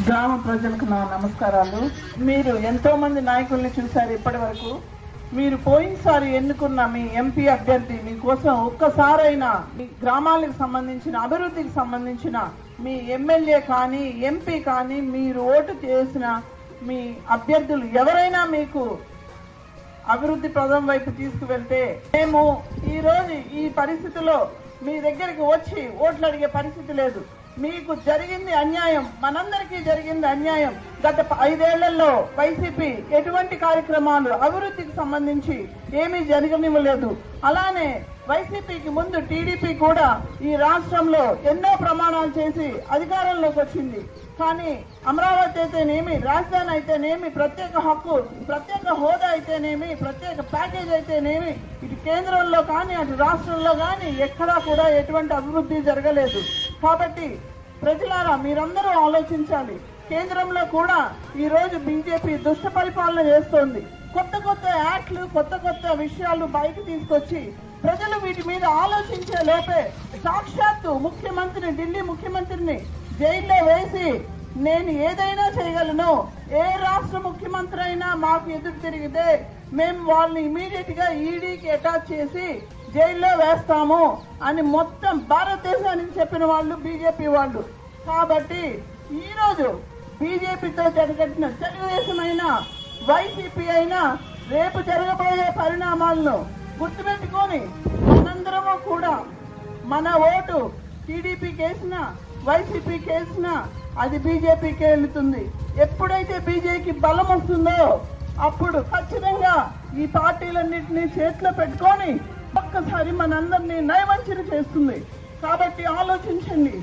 గ్రామ ప్రజలకు నా నమస్కారాలు. మీరు ఎంతో మంది నాయకుల్ని చూశారు ఇప్పటి వరకు. మీరు పోయినసారి ఎన్నుకున్న మీ ఎంపీ అభ్యర్థి మీకోసం ఒక్కసారైనా మీ గ్రామాలకు సంబంధించిన అభివృద్ధికి సంబంధించిన మీ ఎమ్మెల్యే కానీ ఎంపీ కానీ మీరు ఓటు చేసిన మీ అభ్యర్థులు ఎవరైనా మీకు అభివృద్ధి పదం వైపు తీసుకువెళ్తే మేము ఈరోజు ఈ పరిస్థితిలో మీ దగ్గరికి వచ్చి ఓట్లు అడిగే పరిస్థితి లేదు. మీకు జరిగింది అన్యాయం, మనందరికీ జరిగింది అన్యాయం. గత 5 ఏళ్లలో వైసీపీ ఎటువంటి కార్యక్రమాలు అభివృద్ధికి సంబంధించి ఏమీ జరగనివ్వలేదు. అలానే వైసీపీకి ముందు టీడీపీ కూడా ఈ రాష్ట్రంలో ఎన్నో ప్రమాణాలు చేసి అధికారంలోకి వచ్చింది. కానీ అమరావతి అయితేనేమి, రాజధాని అయితేనేమి, ప్రత్యేక హక్కు, ప్రత్యేక హోదా అయితేనేమి, ప్రత్యేక ప్యాకేజ్ అయితేనేమి, ఇటు కేంద్రంలో కానీ అటు రాష్ట్రంలో కానీ ఎక్కడా కూడా ఎటువంటి అభివృద్ధి జరగలేదు. కాబట్టి ప్రజలారా మీరందరూ ఆలోచించాలి. కేంద్రంలో కూడా ఈ రోజు బీజేపీ దుష్ట పరిపాలన చేస్తోంది. కొత్త కొత్త యాక్ట్లు, కొత్త కొత్త విషయాలు బయట తీసుకొచ్చి ప్రజలు వీటి మీద ఆలోచించే లోపే సాక్షాత్తు ముఖ్యమంత్రిని, ఢిల్లీ ముఖ్యమంత్రిని జైల్లో వేసి నేను ఏదైనా చేయగలను, ఏ రాష్ట్ర ముఖ్యమంత్రి అయినా మాకు ఎదురు తిరిగితే మేము వాళ్ళని ఇమీడియట్ గా ఈడీకి అటాచ్ చేసి జైల్లో వేస్తాము అని మొత్తం భారతదేశానికి చెప్పిన వాళ్ళు బీజేపీ వాళ్ళు. కాబట్టి ఈరోజు బీజేపీతో జరగట్టిన తెలుగుదేశం అయినా వైసీపీ అయినా రేపు జరగబోయే పరిణామాలను గుర్తుపెట్టుకొని మనందరము కూడా మన ఓటు టీడీపీకి వేసినా వైసీపీకి వేసినా అది బీజేపీకి వెళ్తుంది. ఎప్పుడైతే బీజేపీకి బలం వస్తుందో అప్పుడు ఖచ్చితంగా ఈ పార్టీలన్నింటినీ చేతిలో పెట్టుకొని ఒక్కసారి మనందరినీ నయవంచన చేస్తుంది. కాబట్టి ఆలోచించండి.